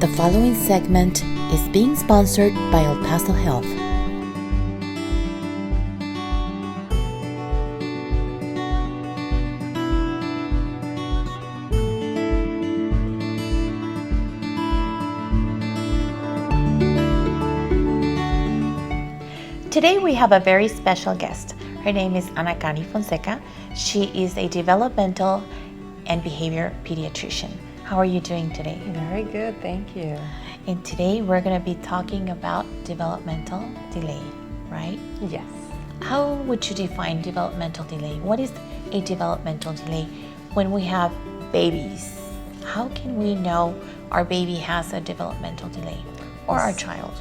The following segment is being sponsored by El Paso Health. Today we have a very special guest. Her name is Ana Cani Fonseca. She is a developmental and behavior pediatrician. How are you doing today? Very good, thank you. And today we're going to be talking about developmental delay, right? Yes. How would you define developmental delay? What is a developmental delay when we have babies? How can we know our baby has a developmental delay or our child?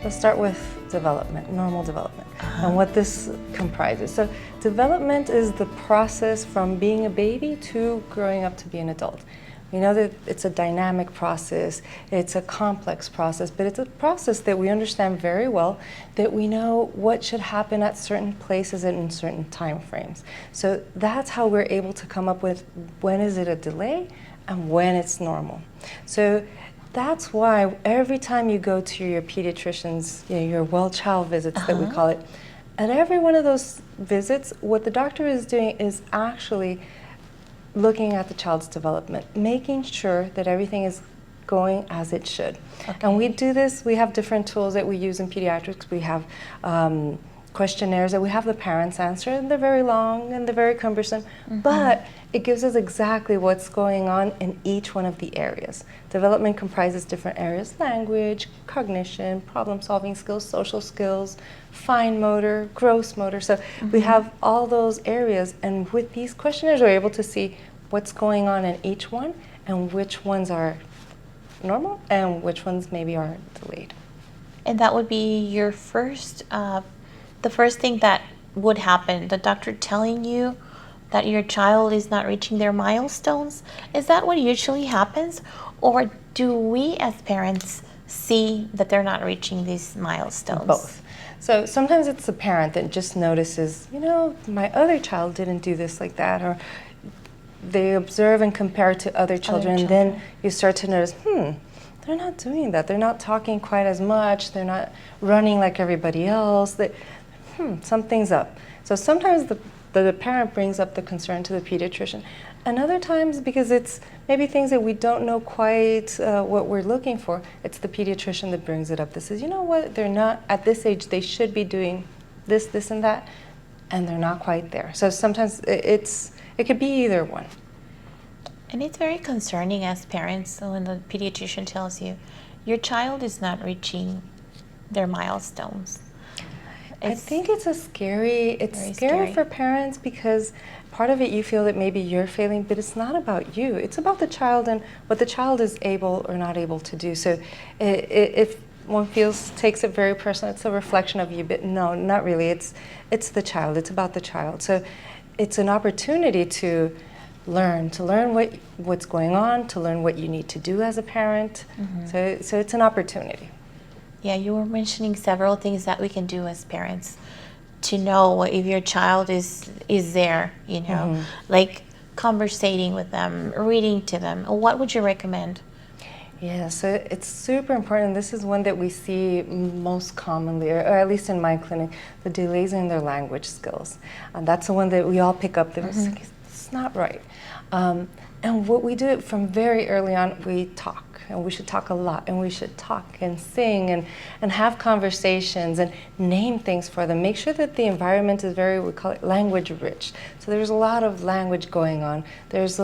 Let's start with development, normal development, and what this comprises. So development is the process from being a baby to growing up to be an adult. We know that it's a dynamic process, it's a complex process, but it's a process that we understand very well, that we know what should happen at certain places and in certain time frames. So that's how we're able to come up with when is it a delay and when it's normal. So that's why every time you go to your pediatrician's, your well-child visits that we call it, at every one of those visits, what the doctor is doing is actually looking at the child's development, making sure that everything is going as it should. Okay. And we do this, we have different tools that we use in pediatrics. We have questionnaires that we have the parents answer, and they're very long and they're very cumbersome, but it gives us exactly what's going on in each one of the areas. Development comprises different areas: language, cognition, problem-solving skills, social skills, fine motor, gross motor. So we have all those areas, and with these questionnaires we're able to see what's going on in each one and which ones are normal and which ones maybe are delayed. And that would be your first, the first thing that would happen, the doctor telling you that your child is not reaching their milestones? Is that what usually happens? Or do we as parents see that they're not reaching these milestones? Both. So sometimes it's the parent that just notices, my other child didn't do this like that, or they observe and compare to other children, and then you start to notice, they're not doing that. They're not talking quite as much. They're not running like everybody else. Something's up. So sometimes the parent brings up the concern to the pediatrician. And other times, because it's maybe things that we don't know quite what we're looking for, it's the pediatrician that brings it up. That says, they're not, at this age, they should be doing this, this, and that, and they're not quite there. So sometimes it could be either one. And it's very concerning as parents when the pediatrician tells you, your child is not reaching their milestones. I think it's scary for parents, because part of it you feel that maybe you're failing, but it's not about you. It's about the child and what the child is able or not able to do. So if one takes it very personal, it's a reflection of you, but no, not really. It's the child. It's about the child. So it's an opportunity to learn what's going on, to learn what you need to do as a parent. So it's an opportunity. Yeah, you were mentioning several things that we can do as parents to know if your child is there, like conversating with them, reading to them. What would you recommend? Yeah, so it's super important. This is one that we see most commonly, or at least in my clinic, the delays in their language skills. And that's the one that we all pick up. It's not right. And what we do from very early on, we talk. And we should talk a lot, and we should talk and sing and have conversations and name things for them. Make sure that the environment is we call it language rich. So there's a lot of language going on. There's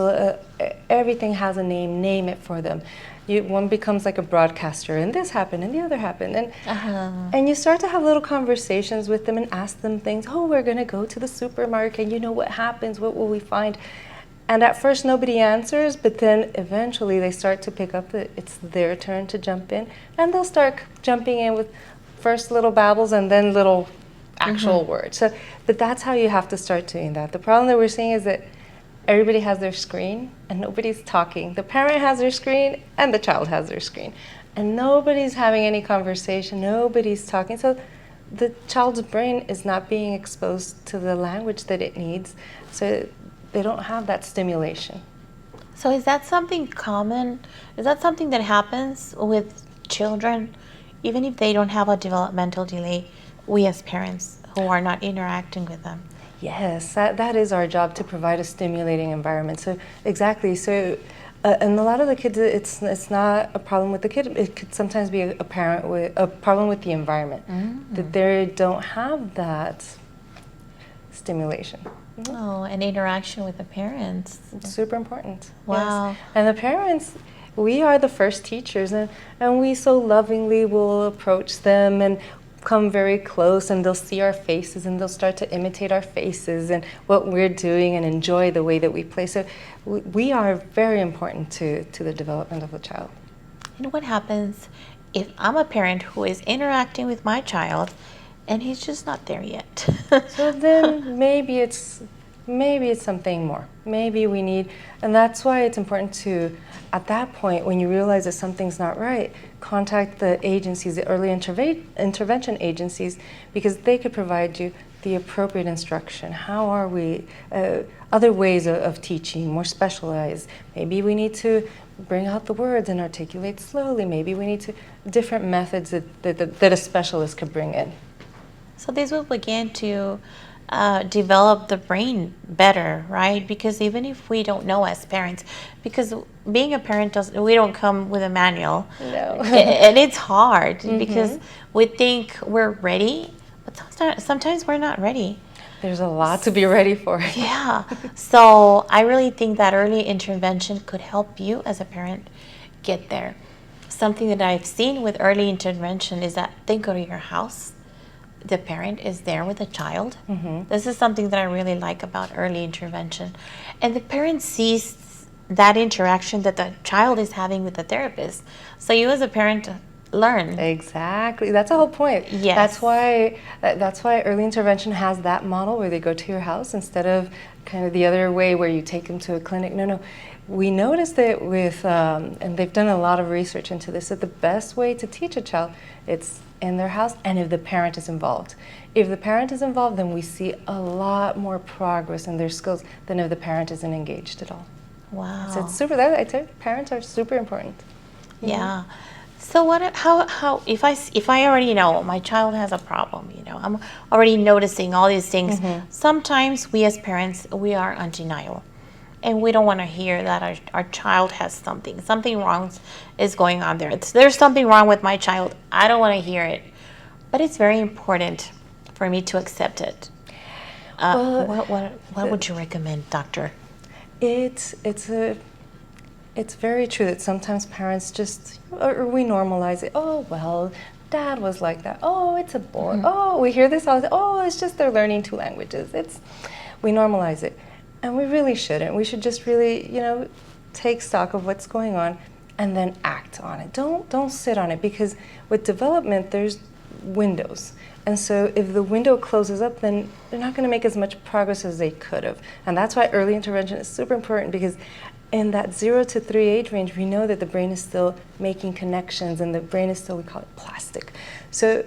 everything has a name it for them. One becomes like a broadcaster, and this happened and the other happened. And you start to have little conversations with them and ask them things. Oh, we're gonna go to the supermarket, and what happens, what will we find? And at first nobody answers, but then eventually they start to pick up that it's their turn to jump in, and they'll start jumping in with first little babbles and then little actual words. But that's how you have to start doing that. The problem that we're seeing is that everybody has their screen and nobody's talking. The parent has their screen and the child has their screen, and nobody's having any conversation, nobody's talking. So the child's brain is not being exposed to the language that it needs. So they don't have that stimulation. So is that something common? Is that something that happens with children, even if they don't have a developmental delay, we as parents who are not interacting with them? Yes, that is our job, to provide a stimulating environment. So exactly. So, and a lot of the kids, it's not a problem with the kid. It could sometimes be a parent with a problem with the environment, that they don't have that stimulation. Oh, and interaction with the parents. It's super important. Wow. Yes. And the parents, we are the first teachers, and we so lovingly will approach them and come very close, and they'll see our faces and they'll start to imitate our faces and what we're doing and enjoy the way that we play. So we are very important to the development of the child. And what happens if I'm a parent who is interacting with my child and he's just not there yet? So then maybe it's something more. Maybe we need, and that's why it's important to, at that point, when you realize that something's not right, contact the agencies, the early intervention agencies, because they could provide you the appropriate instruction. How are we, other ways of teaching, more specialized. Maybe we need to bring out the words and articulate slowly. Maybe we need to, different methods that a specialist could bring in. So this will begin to develop the brain better, right? Because even if we don't know as parents, because being a parent we don't come with a manual. No. And it's hard because we think we're ready, but sometimes we're not ready. There's a lot to be ready for. Yeah. So I really think that early intervention could help you as a parent get there. Something that I've seen with early intervention is that they go to your house. The parent is there with the child. This is something that I really like about early intervention. And the parent sees that interaction that the child is having with the therapist. So you as a parent learn. Exactly. That's the whole point. Yes. That's why early intervention has that model where they go to your house instead of kind of the other way where you take them to a clinic. No. We noticed that with, and they've done a lot of research into this, that the best way to teach a child, it's in their house and if the parent is involved. If the parent is involved, then we see a lot more progress in their skills than if the parent isn't engaged at all. Wow. So it's super, I tell you, parents are super important. Yeah. So how if I already know my child has a problem, I'm already noticing all these things. Sometimes we as parents, we are on denial. And we don't want to hear that our child has something wrong is going on there. There's something wrong with my child. I don't want to hear it. But it's very important for me to accept it. What would you recommend, doctor? It's very true that sometimes parents just, or we normalize it. Oh, well, dad was like that. Oh, it's a boy. Oh, we hear this all the time. Oh, it's just they're learning 2 languages. We normalize it. And we really shouldn't. We should just really, take stock of what's going on and then act on it. Don't sit on it, because with development, there's windows. And so if the window closes up, then they're not going to make as much progress as they could have. And that's why early intervention is super important, because in that 0 to 3 age range, we know that the brain is still making connections and the brain is still, we call it plastic. So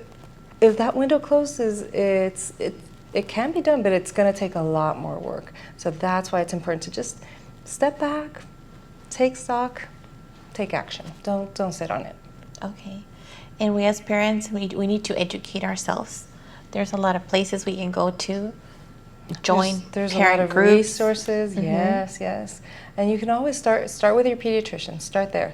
if that window closes, it can be done, but it's going to take a lot more work. So that's why it's important to just step back, take stock, take action. Don't sit on it. Okay. And we as parents, we need to educate ourselves. There's a lot of places we can go to. Join there's parent a lot of groups. Resources. Yes. And you can always start with your pediatrician. Start there.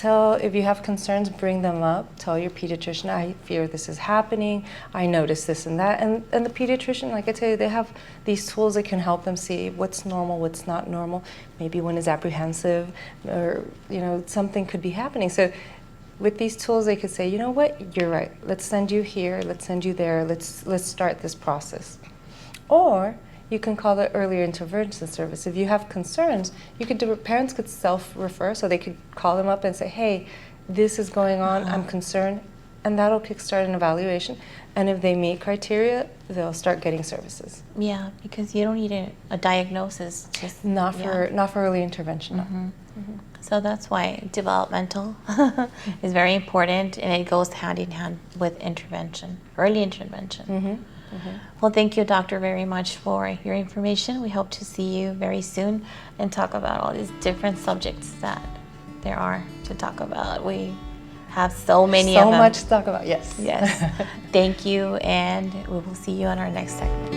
If you have concerns, bring them up. Tell your pediatrician, I fear this is happening. I notice this and that. And the pediatrician, like I tell you, they have these tools that can help them see what's normal, what's not normal. Maybe one is apprehensive, or something could be happening. So with these tools, they could say, you know what, you're right. Let's send you here. Let's send you there. Let's start this process. Or you can call the earlier intervention service. If you have concerns, parents could self-refer, so they could call them up and say, hey, this is going on, I'm concerned, and that'll kickstart an evaluation. And if they meet criteria, they'll start getting services. Yeah, because you don't need a diagnosis. Not for early intervention, no. So that's why developmental is very important, and it goes hand in hand with intervention, early intervention. Well, thank you, doctor, very much for your information. We hope to see you very soon and talk about all these different subjects that there are to talk about. We have so many of So them. much to talk about, yes. Yes. Thank you, and we will see you on our next segment.